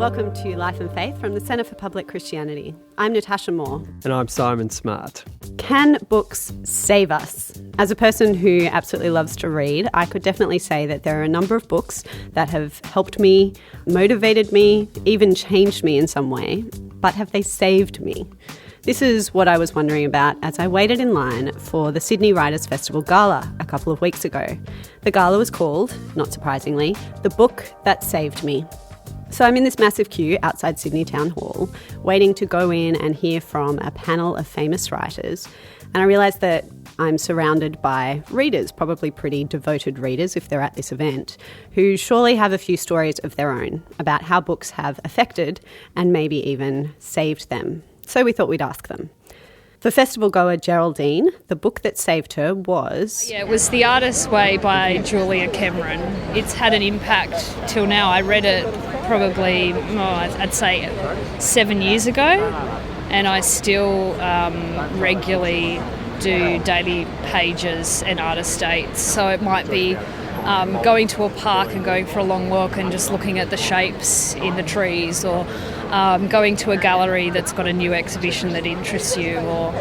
Welcome to Life and Faith from the Centre for Public Christianity. I'm Natasha Moore. And I'm Simon Smart. Can books save us? As a person who absolutely loves to read, I could definitely say that there are a number of books that have helped me, motivated me, even changed me in some way. But have they saved me? This is what I was wondering about as I waited in line for the Sydney Writers' Festival Gala a couple of weeks ago. The gala was called, not surprisingly, The Book That Saved Me. So I'm in this massive queue outside Sydney Town Hall, waiting to go in and hear from a panel of famous writers. And I realised that I'm surrounded by readers, probably pretty devoted readers if they're at this event, who surely have a few stories of their own about how books have affected and maybe even saved them. So we thought we'd ask them. For festival goer Geraldine, the book that saved her was... Yeah, it was The Artist's Way by Julia Cameron. It's had an impact till now. I read it probably, I'd say 7 years ago, and I still regularly do daily pages and artist dates. So it might be going to a park and going for a long walk and just looking at the shapes in the trees, or going to a gallery that's got a new exhibition that interests you, or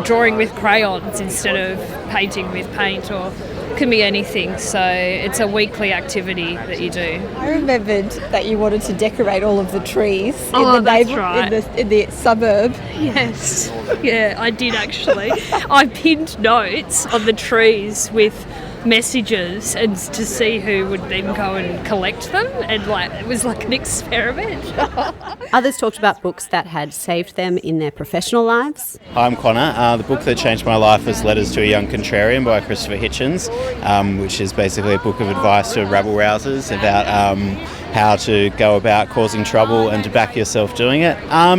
drawing with crayons instead of painting with paint, or can be anything. So it's a weekly activity that you do. I remembered that you wanted to decorate all of the trees in the suburb. Yes, yeah, I did actually. I pinned notes on the trees with messages and to see who would then go and collect them, and it was like an experiment. Others talked about books that had saved them in their professional lives. I'm Connor. The book that changed my life was Letters to a Young Contrarian by Christopher Hitchens, which is basically a book of advice to rabble-rousers about how to go about causing trouble and to back yourself doing it.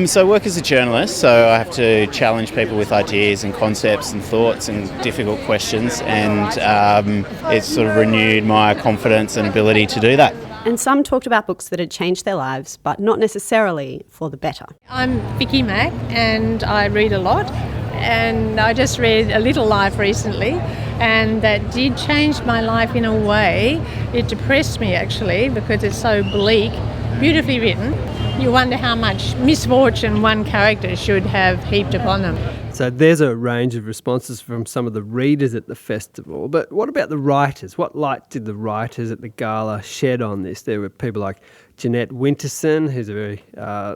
So I work as a journalist, so I have to challenge people with ideas and concepts and thoughts and difficult questions, and it's sort of renewed my confidence and ability to do that. And some talked about books that had changed their lives, but not necessarily for the better. I'm Vicky Mack, and I read a lot, and I just read A Little Life recently, and that did change my life in a way. It depressed me actually, because it's so bleak, beautifully written. You wonder how much misfortune one character should have heaped upon them. So there's a range of responses from some of the readers at the festival, but what about the writers? What light did the writers at the gala shed on this? There were people like Jeanette Winterson, who's a very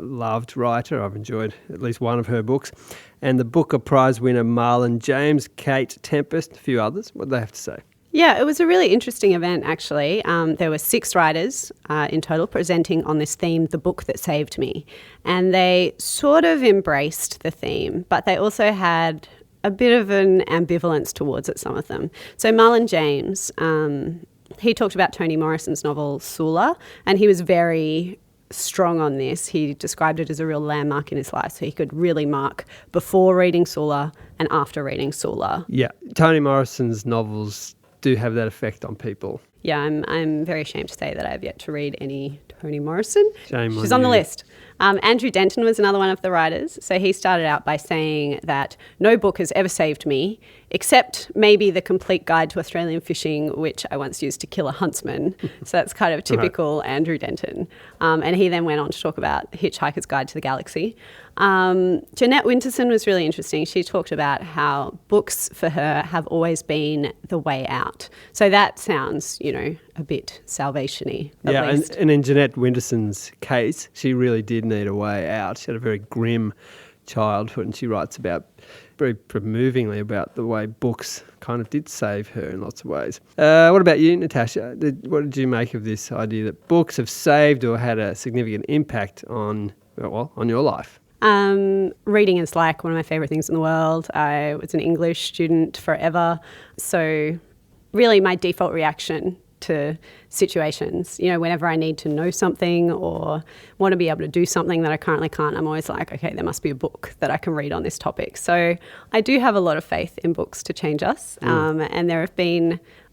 loved writer. I've enjoyed at least one of her books, and the Booker Prize winner Marlon James, Kate Tempest, a few others. What do they have to say? Yeah, it was a really interesting event, actually. There were 6 writers in total presenting on this theme, The Book That Saved Me. And they sort of embraced the theme, but they also had a bit of an ambivalence towards it, some of them. So Marlon James, he talked about Toni Morrison's novel Sula, and he was very strong on this. He described it as a real landmark in his life, so he could really mark before reading Sula and after reading Sula. Yeah, Toni Morrison's novels do have that effect on people. Yeah, I'm very ashamed to say that I have yet to read any Toni Morrison. Shame She's on on the you. list. Andrew Denton was another one of the writers. So he started out by saying that no book has ever saved me, except maybe The Complete Guide to Australian Fishing, which I once used to kill a huntsman. So that's kind of typical right. Andrew Denton. And he then went on to talk about Hitchhiker's Guide to the Galaxy. Jeanette Winterson was really interesting. She talked about how books for her have always been the way out. So that sounds, a bit salvation-y, at least. And in Jeanette Winterson's case, she really did need a way out. She had a very grim childhood, and she writes about very movingly about the way books kind of did save her in lots of ways. What about you, Natasha? What did you make of this idea that books have saved or had a significant impact on your life? Reading is like one of my favourite things in the world. I was an English student forever, so really my default reaction to situations, whenever I need to know something or want to be able to do something that I currently can't, I'm always like, okay, there must be a book that I can read on this topic. So I do have a lot of faith in books to change us, and there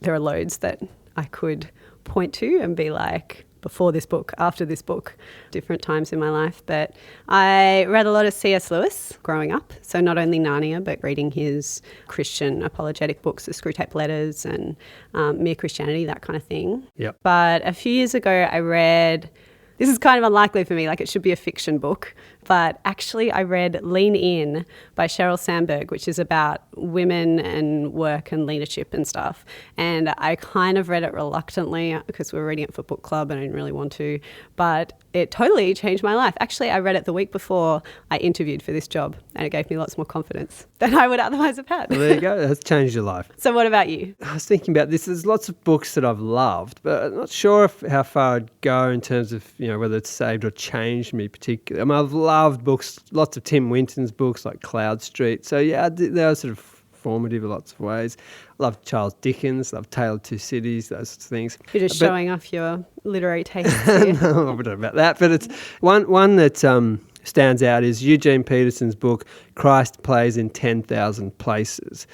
are loads that I could point to and be like, before this book, after this book, different times in my life. But I read a lot of C.S. Lewis growing up. So not only Narnia, but reading his Christian apologetic books, the Screwtape Letters and Mere Christianity, that kind of thing. Yep. But a few years ago, I read This is kind of unlikely for me, like it should be a fiction book. But actually I read Lean In by Sheryl Sandberg, which is about women and work and leadership and stuff. And I kind of read it reluctantly because we were reading it for book club and I didn't really want to. But it totally changed my life. Actually, I read it the week before I interviewed for this job and it gave me lots more confidence than I would otherwise have had. Well, there you go. That's changed your life. So what about you? I was thinking about this. There's lots of books that I've loved, but I'm not sure how far I'd go in terms of, whether it's saved or changed me particularly. I mean, I've loved books, lots of Tim Winton's books like Cloud Street. So yeah, they are sort of formative in lots of ways. I love Charles Dickens, love Tale of Two Cities, those sorts of things. You're just showing off your literary tastes here. No, I don't know about that, but it's one that stands out is Eugene Peterson's book, Christ Plays in 10,000 Places,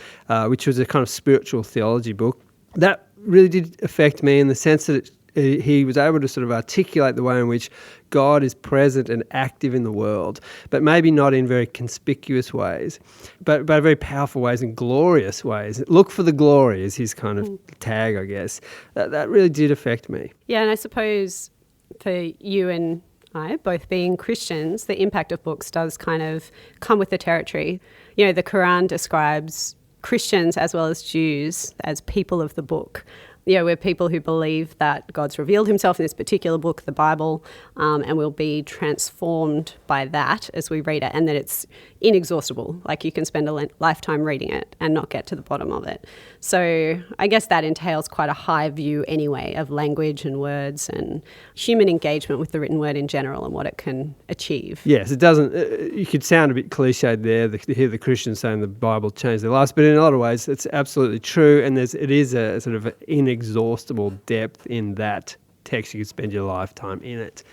which was a kind of spiritual theology book. That really did affect me in the sense that he was able to sort of articulate the way in which God is present and active in the world, but maybe not in very conspicuous ways, but very powerful ways and glorious ways. Look for the glory is his kind of tag, I guess. That really did affect me. Yeah, and I suppose for you and I, both being Christians, the impact of books does kind of come with the territory. The Quran describes Christians as well as Jews as people of the book. We're people who believe that God's revealed himself in this particular book, the Bible, and we'll be transformed by that as we read it, and that it's inexhaustible. Like you can spend a lifetime reading it and not get to the bottom of it. So I guess that entails quite a high view anyway of language and words and human engagement with the written word in general and what it can achieve. Yes, it doesn't, you could sound a bit cliched there, to hear the Christians saying the Bible changed their lives, but in a lot of ways it's absolutely true, and it is a sort of inexhaustible depth in that text. You could spend your lifetime in it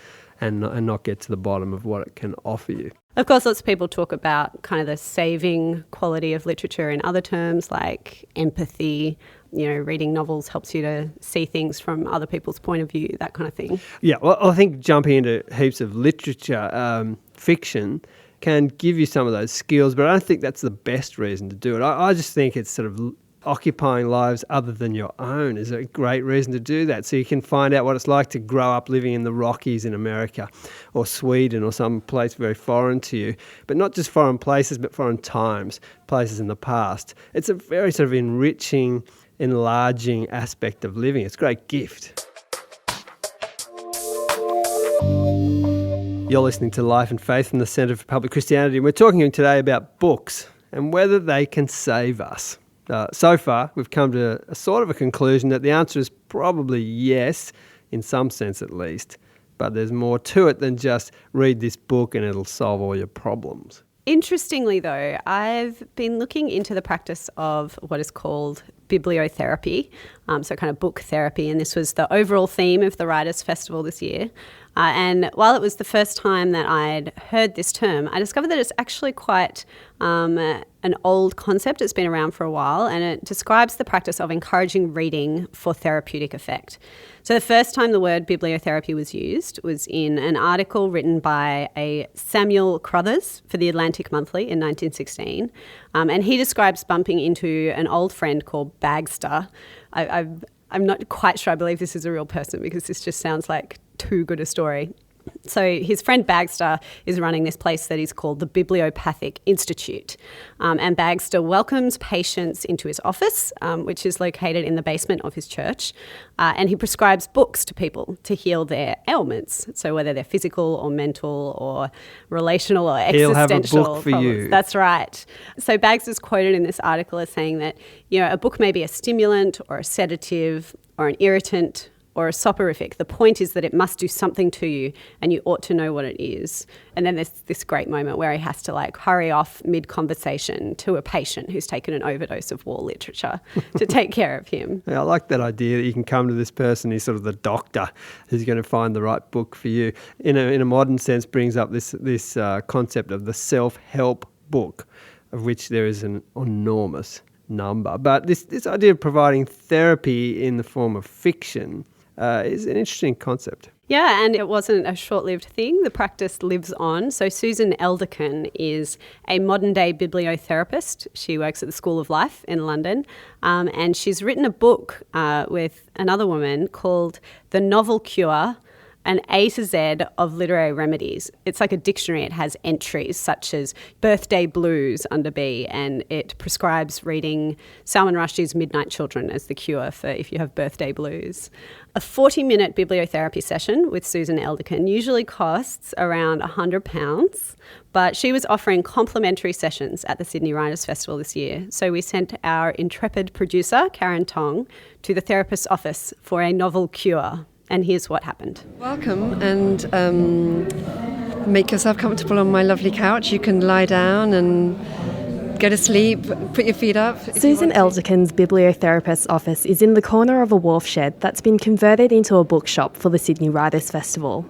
and not get to the bottom of what it can offer you. Of course, lots of people talk about kind of the saving quality of literature in other terms like empathy. Reading novels helps you to see things from other people's point of view, that kind of thing. Yeah, well, I think jumping into heaps of literature, fiction, can give you some of those skills, but I don't think that's the best reason to do it. I just think it's sort of occupying lives other than your own is a great reason to do that. So you can find out what it's like to grow up living in the Rockies in America or Sweden or some place very foreign to you. But not just foreign places, but foreign times, places in the past. It's a very sort of enriching, enlarging aspect of living. It's a great gift. You're listening to Life and Faith from the Centre for Public Christianity. We're talking today about books and whether they can save us. So far, we've come to a sort of a conclusion that the answer is probably yes, in some sense at least. But there's more to it than just read this book and it'll solve all your problems. Interestingly, though, I've been looking into the practice of what is called bibliotherapy, so kind of book therapy, and this was the overall theme of the Writers' Festival this year. And while it was the first time that I'd heard this term, I discovered that it's actually quite an old concept. It's been around for a while, and it describes the practice of encouraging reading for therapeutic effect. So the first time the word bibliotherapy was used was in an article written by a Samuel Crothers for the Atlantic Monthly in 1916, and he describes bumping into an old friend called Bagster. I'm not quite sure I believe this is a real person because this just sounds like too good a story. So his friend Bagster is running this place that is called the Bibliopathic Institute. And Bagster welcomes patients into his office, which is located in the basement of his church. And he prescribes books to people to heal their ailments. So whether they're physical or mental or relational or existential. He'll have a book for problems. you. That's right. So Bagster's quoted in this article as saying that, a book may be a stimulant or a sedative or an irritant or a soporific. The point is that it must do something to you and you ought to know what it is. And then there's this great moment where he has to hurry off mid-conversation to a patient who's taken an overdose of war literature to take care of him. Yeah, I like that idea that you can come to this person, he's sort of the doctor who's going to find the right book for you. In a modern sense, brings up this concept of the self-help book, of which there is an enormous number. But this idea of providing therapy in the form of fiction is an interesting concept. Yeah, and it wasn't a short-lived thing. The practice lives on. So Susan Elderkin is a modern-day bibliotherapist. She works at the School of Life in London, and she's written a book with another woman called The Novel Cure, an A to Z of literary remedies. It's like a dictionary. It has entries such as birthday blues under B, and it prescribes reading Salman Rushdie's Midnight Children as the cure for if you have birthday blues. A 40-minute bibliotherapy session with Susan Elderkin usually costs around £100, but she was offering complimentary sessions at the Sydney Writers' Festival this year. So we sent our intrepid producer, Karen Tong, to the therapist's office for a novel cure. And here's what happened. Welcome, and make yourself comfortable on my lovely couch. You can lie down and go to sleep, put your feet up. Susan Elderkin's bibliotherapist's office is in the corner of a wharf shed that's been converted into a bookshop for the Sydney Writers' Festival.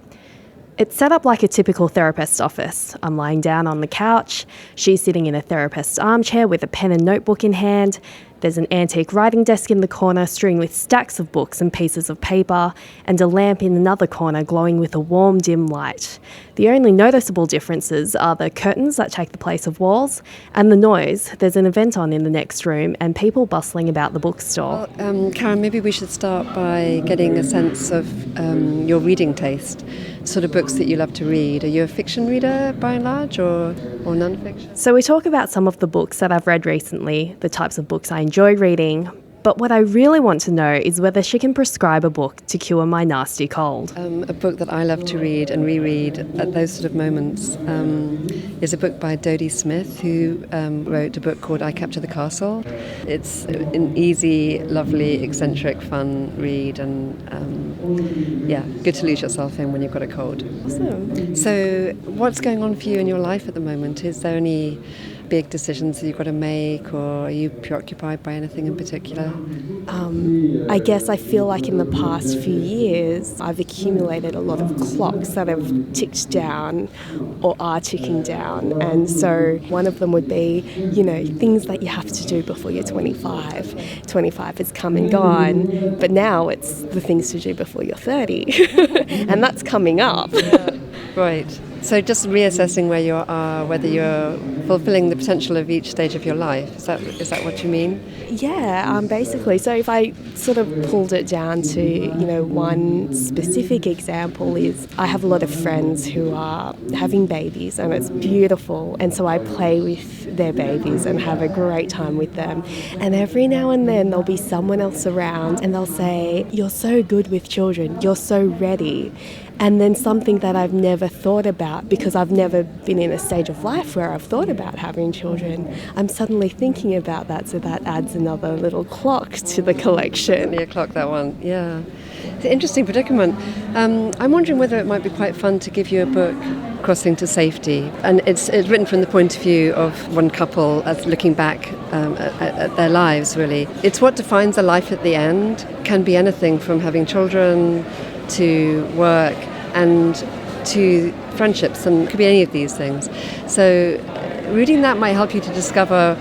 It's set up like a typical therapist's office. I'm lying down on the couch, she's sitting in a therapist's armchair with a pen and notebook in hand. There's an antique writing desk in the corner strewn with stacks of books and pieces of paper, and a lamp in another corner glowing with a warm, dim light. The only noticeable differences are the curtains that take the place of walls and the noise. There's an event on in the next room and people bustling about the bookstore. Well, Karen, maybe we should start by getting a sense of your reading taste, sort of books that you love to read. Are you a fiction reader by and large, or non-fiction? So we talk about some of the books that I've read recently, the types of books I enjoy reading, but what I really want to know is whether she can prescribe a book to cure my nasty cold. A book that I love to read and reread at those sort of moments is a book by Dodie Smith, who wrote a book called I Capture the Castle. It's an easy, lovely, eccentric, fun read, and good to lose yourself in when you've got a cold. Awesome. So what's going on for you in your life at the moment? Is there any big decisions that you've got to make, or are you preoccupied by anything in particular? I guess I feel like in the past few years I've accumulated a lot of clocks that have ticked down or are ticking down, and so one of them would be, things that you have to do before you're 25. 25 has come and gone, but now it's the things to do before you're 30 and that's coming up. Right. So just reassessing where you are, whether you're fulfilling the potential of each stage of your life. Is that what you mean? Yeah, basically. So if I sort of pulled it down to, one specific example is I have a lot of friends who are having babies, and it's beautiful. And so I play with their babies and have a great time with them. And every now and then there'll be someone else around and they'll say, "You're so good with children, you're so ready." And then something that I've never thought about, because I've never been in a stage of life where I've thought about having children, I'm suddenly thinking about that, so that adds another little clock to the collection. Only a clock, that one, yeah. It's an interesting predicament. I'm wondering whether it might be quite fun to give you a book, Crossing to Safety. And it's written from the point of view of one couple as looking back at their lives, really. It's what defines a life at the end. Can be anything from having children to work and to friendships, and it could be any of these things. So reading that might help you to discover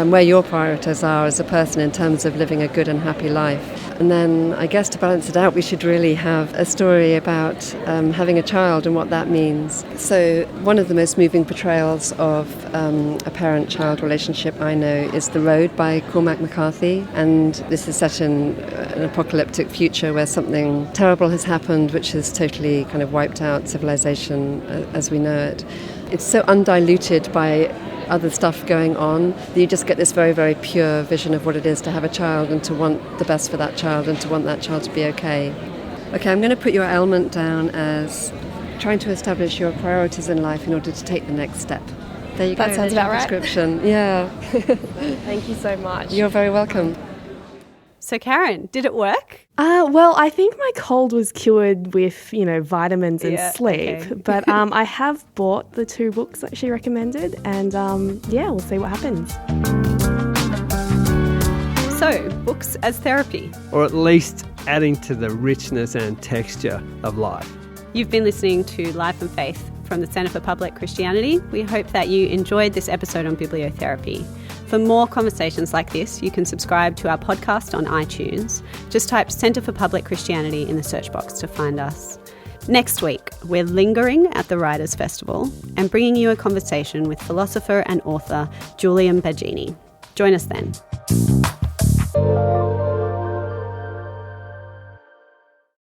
where your priorities are as a person in terms of living a good and happy life. And then I guess to balance it out, we should really have a story about having a child and what that means. So one of the most moving portrayals of a parent-child relationship I know is The Road by Cormac McCarthy. And this is set in an apocalyptic future where something terrible has happened which has totally kind of wiped out civilization as we know it. It's so undiluted by other stuff going on that you just get this very, very pure vision of what it is to have a child and to want the best for that child and to want that child to be okay. Okay, I'm going to put your ailment down as trying to establish your priorities in life in order to take the next step. There you go. That sounds about right. Prescription. Yeah. Thank you so much. You're very welcome. So Karen, did it work? Well, I think my cold was cured with, vitamins and sleep. Okay. But I have bought the 2 books that she recommended, and we'll see what happens. So, books as therapy. Or at least adding to the richness and texture of life. You've been listening to Life and Faith from the Centre for Public Christianity. We hope that you enjoyed this episode on bibliotherapy. For more conversations like this, you can subscribe to our podcast on iTunes. Just type Centre for Public Christianity in the search box to find us. Next week, we're lingering at the Writers' Festival and bringing you a conversation with philosopher and author Julian Bagini. Join us then.